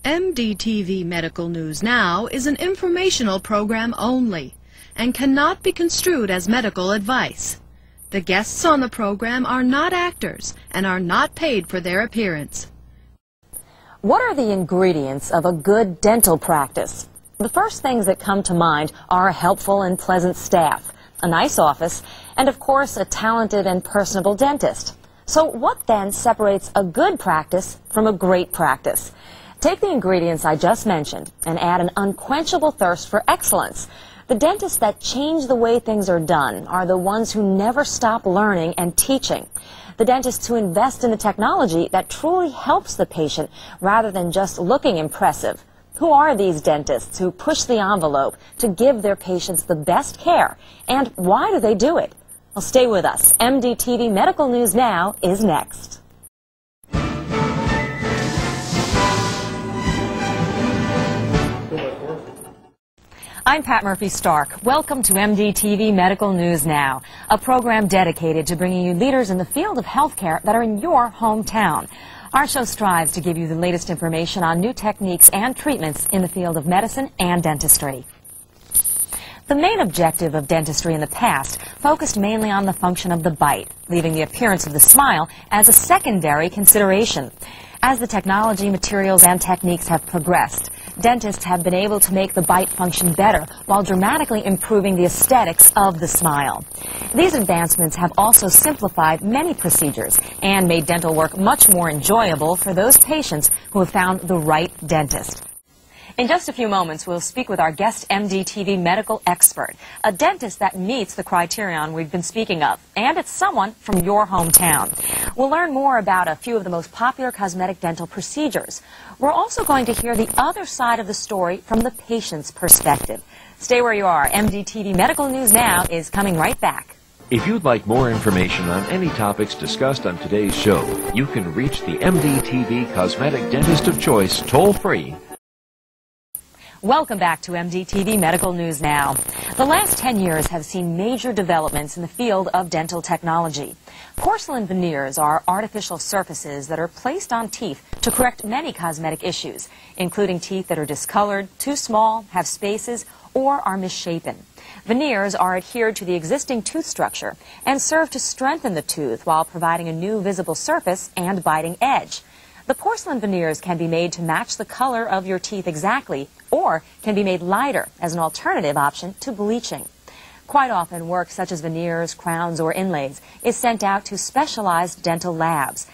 MDTV Medical News Now is an informational program only and cannot be construed as medical advice. The guests on the program are not actors and are not paid for their appearance. What are the ingredients of a good dental practice? The first things that come to mind are a helpful and pleasant staff, a nice office, and of course a talented and personable dentist. So what then separates a good practice from a great practice? Take the ingredients I just mentioned and add an unquenchable thirst for excellence. The dentists that change the way things are done are the ones who never stop learning and teaching. The dentists who invest in the technology that truly helps the patient rather than just looking impressive. Who are these dentists who push the envelope to give their patients the best care? And why do they do it? Well, stay with us. MDTV Medical News Now is next. I'm Pat Murphy-Stark. Welcome to MDTV Medical News Now, a program dedicated to bringing you leaders in the field of healthcare that are in your hometown. Our show strives to give you the latest information on new techniques and treatments in the field of medicine and dentistry. The main objective of dentistry in the past focused mainly on the function of the bite, leaving the appearance of the smile as a secondary consideration. As the technology, materials, and techniques have progressed, dentists have been able to make the bite function better while dramatically improving the aesthetics of the smile. These advancements have also simplified many procedures and made dental work much more enjoyable for those patients who have found the right dentist. In just a few moments, we'll speak with our guest MDTV medical expert, a dentist that meets the criterion we've been speaking of, and it's someone from your hometown. We'll learn more about a few of the most popular cosmetic dental procedures. We're also going to hear the other side of the story from the patient's perspective. Stay where you are. MDTV Medical News Now is coming right back. If you'd like more information on any topics discussed on today's show, you can reach the MDTV Cosmetic Dentist of Choice toll-free. Welcome back to MDTV Medical News Now. The last 10 years have seen major developments in the field of dental technology. Porcelain veneers are artificial surfaces that are placed on teeth to correct many cosmetic issues, including teeth that are discolored, too small, have spaces, or are misshapen. Veneers are adhered to the existing tooth structure and serve to strengthen the tooth while providing a new visible surface and biting edge. The porcelain veneers can be made to match the color of your teeth exactly, or can be made lighter as an alternative option to bleaching. Quite often, work such as veneers, crowns, or inlays is sent out to specialized dental labs.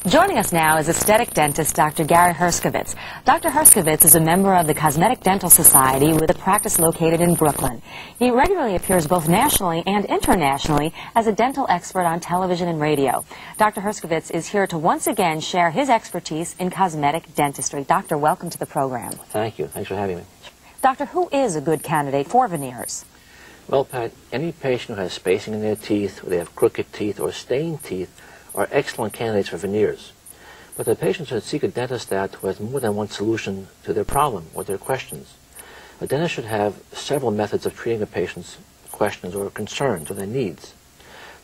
Joining us now is aesthetic dentist Dr. Gary Herskovits. Dr. Herskovits is a member of the Cosmetic Dental Society with a practice located in Brooklyn. He regularly appears both nationally and internationally as a dental expert on television and radio. Dr. Herskovits is here to once again share his expertise in cosmetic dentistry. Doctor, welcome to the program. Thank you. Thanks for having me. Doctor, who is a good candidate for veneers? Well, Pat, any patient who has spacing in their teeth, or they have crooked teeth or stained teeth, are excellent candidates for veneers. But the patient should seek a dentist that has more than one solution to their problem or their questions. A dentist should have several methods of treating a patient's questions or concerns or their needs.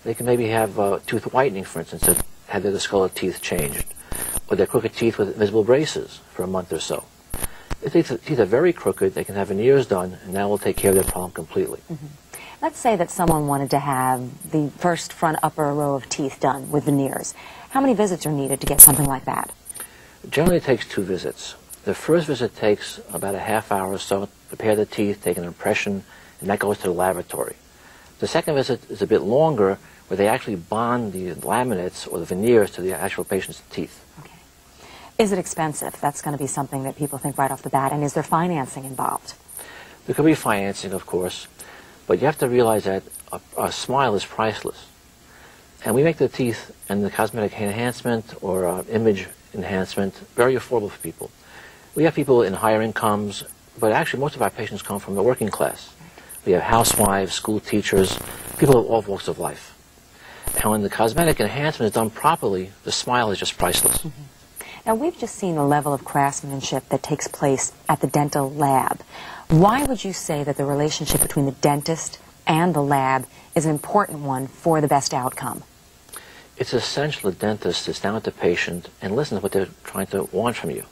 They can maybe have tooth whitening, for instance, to have their discolored teeth changed, or their crooked teeth with visible braces for a month or so. If the teeth are very crooked, they can have veneers done, and that will take care of their problem completely. Mm-hmm. Let's say that someone wanted to have the first front upper row of teeth done with veneers. How many visits are needed to get something like that? Generally, it takes 2 visits. The first visit takes about a half hour or so to prepare the teeth, take an impression, and that goes to the laboratory. The second visit is a bit longer, where they actually bond the laminates or the veneers to the actual patient's teeth. Okay. Is it expensive? That's going to be something that people think right off the bat. And is there financing involved? There could be financing, of course. But you have to realize that a smile is priceless. And we make the teeth and the cosmetic enhancement or image enhancement very affordable for people. We have people in higher incomes, but actually most of our patients come from the working class. We have housewives, school teachers, people of all walks of life. And when the cosmetic enhancement is done properly, the smile is just priceless. Mm-hmm. Now, we've just seen the level of craftsmanship that takes place at the dental lab. Why would you say that the relationship between the dentist and the lab is an important one for the best outcome? It's essential the dentist sits down with the patient and listens to what they're trying to want from you.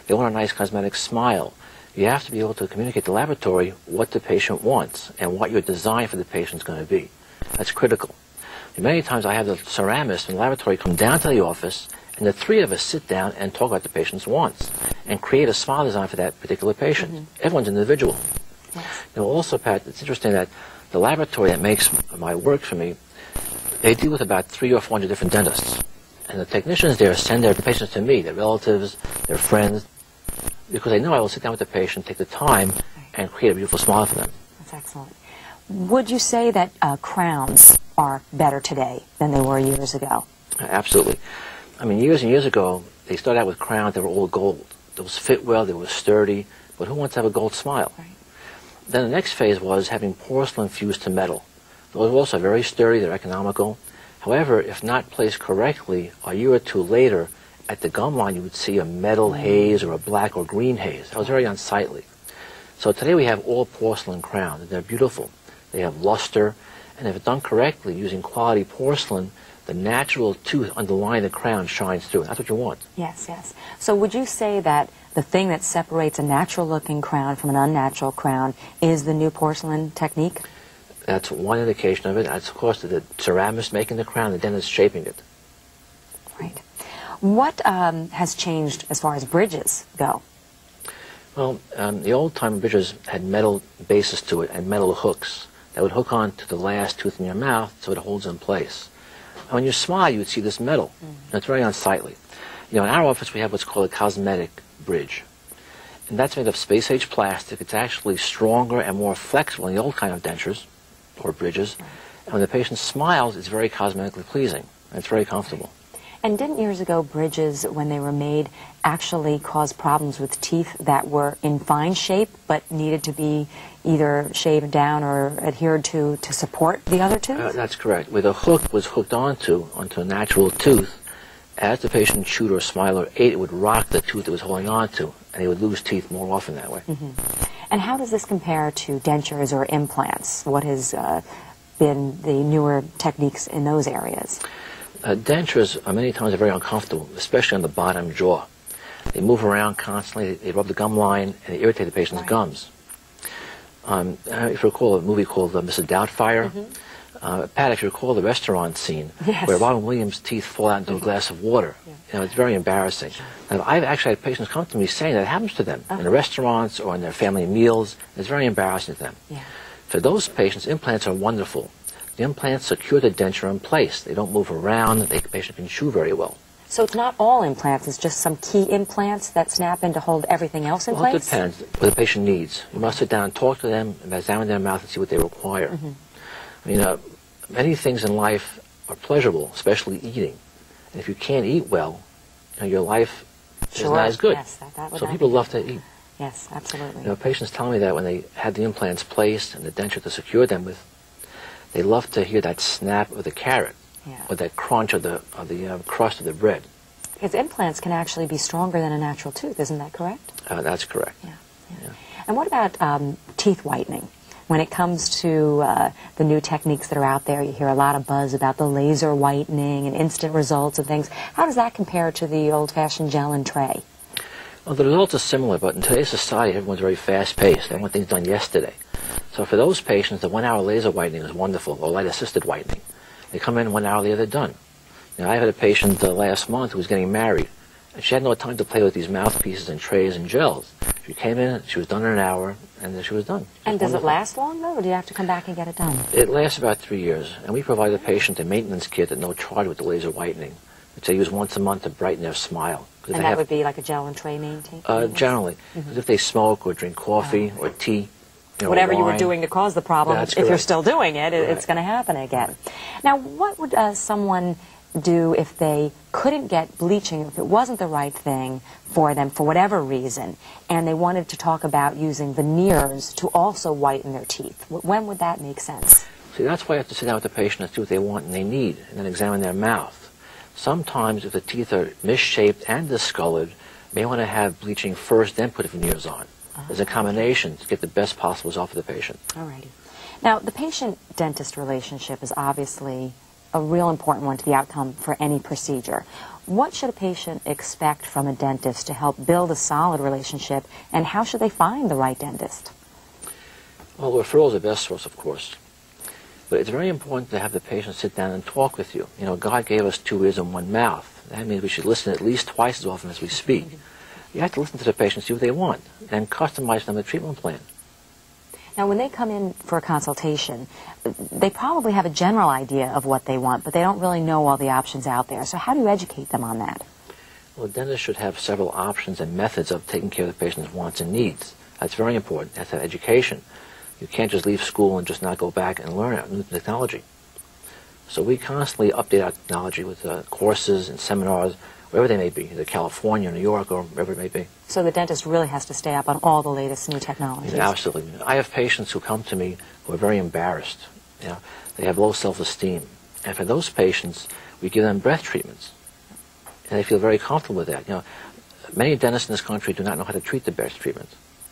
They want a nice cosmetic smile. You have to be able to communicate to the laboratory what the patient wants and what your design for the patient is going to be. That's critical. And many times I have the ceramist in the laboratory come down to the office, and the three of us sit down and talk about the patient's wants and create a smile design for that particular patient. Everyone's individual. Yes. Now also, Pat, it's interesting that the laboratory that makes my work for me, they deal with about 300 or 400 different dentists. And the technicians there send their patients to me, their relatives, their friends, because they know I will sit down with the patient, take the time, and create a beautiful smile for them. That's excellent. Would you say that crowns are better today than they were years ago? Absolutely. I mean, years and years ago, they started out with crowns that were all gold. Those fit well, they were sturdy, but who wants to have a gold smile? Right. Then the next phase was having porcelain fused to metal. Those were also very sturdy, they're economical. However, if not placed correctly, a year or two later, at the gum line you would see a metal haze or a black or green haze. That was very unsightly. So today we have all porcelain crowns, and they're beautiful. They have luster, and if it's done correctly using quality porcelain, the natural tooth underlying the crown shines through. That's what you want. Yes, yes. So would you say that the thing that separates a natural-looking crown from an unnatural crown is the new porcelain technique? That's one indication of it. That's, of course, the ceramist making the crown, the dentist shaping it. Right. What has changed as far as bridges go? Well, the old-time bridges had metal bases to it and metal hooks that would hook on to the last tooth in your mouth so it holds in place. And when you smile, you would see this metal. And it's very unsightly. You know, in our office, we have what's called a cosmetic bridge. And that's made of space-age plastic. It's actually stronger and more flexible than the old kind of dentures or bridges. And when the patient smiles, it's very cosmetically pleasing. And it's very comfortable. And didn't years ago bridges, when they were made, actually cause problems with teeth that were in fine shape but needed to be either shaved down or adhered to support the other tooth? That's correct. Where the hook was hooked onto a natural tooth, as the patient chewed or smiled or ate, it would rock the tooth it was holding on to, and they would lose teeth more often that way. And how does this compare to dentures or implants? What has been the newer techniques in those areas? Dentures many times are very uncomfortable, especially on the bottom jaw. They move around constantly, they rub the gum line, and they irritate the patient's gums. If you recall a movie called Mrs. Doubtfire, Pat, if you recall the restaurant scene where Robin Williams' teeth fall out into a glass of water, you know, it's very embarrassing. And I've actually had patients come to me saying that it happens to them in the restaurants or in their family meals. It's very embarrassing to them. For those patients, implants are wonderful. The implants secure the denture in place. They don't move around. The patient can chew very well. So it's not all implants, it's just some key implants that snap in to hold everything else in place? place? It depends what the patient needs. You must sit down and talk to them and examine their mouth and see what they require. I mean, many things in life are pleasurable, especially eating. And if you can't eat well, you know, your life is not as good. Yes, that would so people love to eat. Yes, absolutely. You know, patients tell me that when they had the implants placed and the denture to secure them with, they love to hear that snap of the carrot or that crunch of the crust of the bread. Because implants can actually be stronger than a natural tooth, isn't that correct? That's correct. And what about teeth whitening? When it comes to the new techniques that are out there, you hear a lot of buzz about the laser whitening and instant results and things. How does that compare to the old-fashioned gel and tray? Well, the results are similar, but in today's society, everyone's very fast-paced. They want things done yesterday. So for those patients, the 1-hour laser whitening is wonderful, or light-assisted whitening. They come in 1 hour later, they're done. Now, I had a patient last month who was getting married, and she had no time to play with these mouthpieces and trays and gels. She came in, she was done in an hour, and then she was done. And does it last long, though, or do you have to come back and get it done? It lasts about 3 years, and we provide the patient a maintenance kit at no charge with the laser whitening, which they use once a month to brighten their smile. And that would be like a gel and tray maintenance? Generally. Because if they smoke or drink coffee or tea, whatever you were doing to cause the problem, if you're still doing it, it's going to happen again. Now, what would someone do if they couldn't get bleaching, if it wasn't the right thing for them for whatever reason, and they wanted to talk about using veneers to also whiten their teeth? When would that make sense? See, that's why you have to sit down with the patient and see what they want and they need, and then examine their mouth. Sometimes if the teeth are misshaped and discolored, you may want to have bleaching first, then put veneers on. There's a combination to get the best possible result for the patient. Alrighty. Now, the patient-dentist relationship is obviously a real important one to the outcome for any procedure. What should a patient expect from a dentist to help build a solid relationship, and how should they find the right dentist? Well, referral is the best source, of course. But it's very important to have the patient sit down and talk with you. You know, God gave us 2 ears and 1 mouth. That means we should listen at least twice as often as we speak. You have to listen to the patient, see what they want, and customize them a treatment plan. Now, when they come in for a consultation, they probably have a general idea of what they want, but they don't really know all the options out there. So how do you educate them on that? Well, a dentist should have several options and methods of taking care of the patient's wants and needs. That's very important. That's education. You can't just leave school and just not go back and learn new technology. So we constantly update our technology with courses and seminars, wherever they may be, either California, New York, or wherever it may be. So the dentist really has to stay up on all the latest new technologies. Yeah, absolutely. I have patients who come to me who are very embarrassed. You know, they have low self-esteem. And for those patients, we give them breath treatments. And they feel very comfortable with that. You know, many dentists in this country do not know how to treat the breath treatment.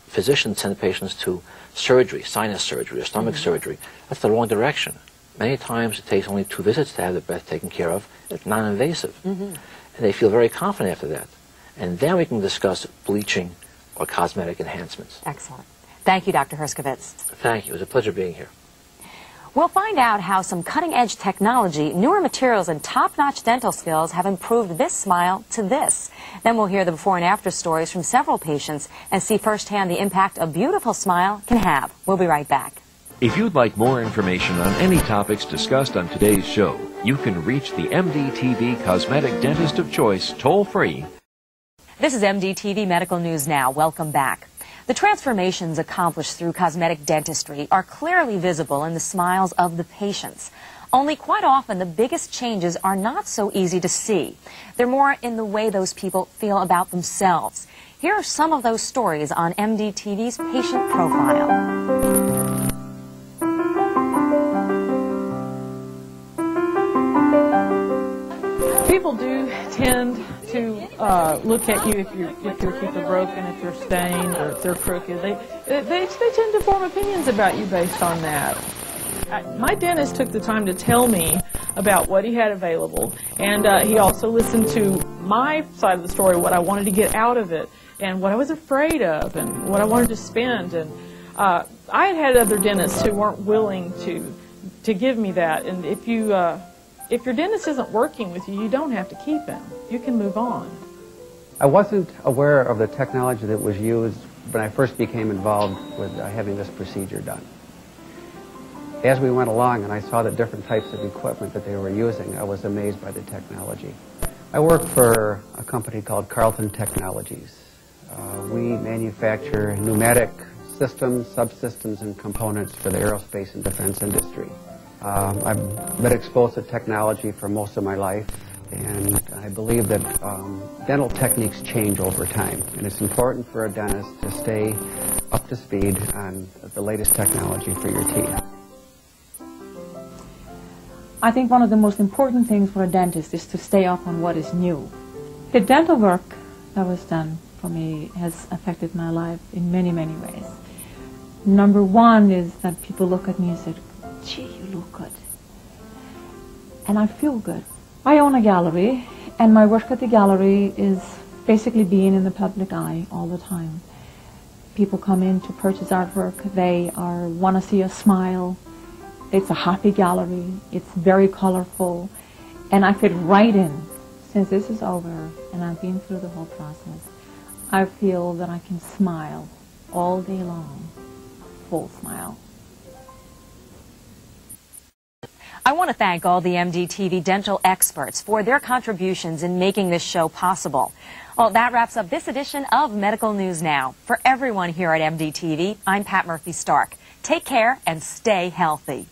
Physicians send patients to surgery, sinus surgery, or stomach surgery. That's the wrong direction. Many times it takes only 2 visits to have the breath taken care of. It's non-invasive. And they feel very confident after that. And then we can discuss bleaching or cosmetic enhancements. Excellent. Thank you, Dr. Herskovits. Thank you. It was a pleasure being here. We'll find out how some cutting-edge technology, newer materials, and top-notch dental skills have improved this smile to this. Then we'll hear the before and after stories from several patients and see firsthand the impact a beautiful smile can have. We'll be right back. If you'd like more information on any topics discussed on today's show, you can reach the MDTV Cosmetic Dentist of Choice toll-free. This is MDTV Medical News Now. Welcome back. The transformations accomplished through cosmetic dentistry are clearly visible in the smiles of the patients. Only quite often the biggest changes are not so easy to see. They're more in the way those people feel about themselves. Here are some of those stories on MDTV's Patient Profile. People do tend to look at you if your teeth are broken, if they're stained, or if they're crooked. They tend to form opinions about you based on that. My dentist took the time to tell me about what he had available, and he also listened to my side of the story, what I wanted to get out of it, and what I was afraid of, and what I wanted to spend. And I had other dentists who weren't willing to give me that. And if your dentist isn't working with you, you don't have to keep him. You can move on. I wasn't aware of the technology that was used when I first became involved with having this procedure done. As we went along and I saw the different types of equipment that they were using, I was amazed by the technology. I work for a company called Carlton Technologies. We manufacture pneumatic systems, subsystems, and components for the aerospace and defense industry. I've been exposed to technology for most of my life, and I believe that dental techniques change over time, and it's important for a dentist to stay up to speed on the latest technology for your teeth. I think one of the most important things for a dentist is to stay up on what is new. The dental work that was done for me has affected my life in many, many ways. Number one is that people look at me and say, "Gee, you look good." And I feel good. I own a gallery, and my work at the gallery is basically being in the public eye all the time. People come in to purchase artwork. They want to see us smile. It's a happy gallery. It's very colorful. And I fit right in. Since this is over and I've been through the whole process, I feel that I can smile all day long. Full smile. I want to thank all the MDTV dental experts for their contributions in making this show possible. Well, that wraps up this edition of Medical News Now. For everyone here at MDTV, I'm Pat Murphy-Stark. Take care and stay healthy.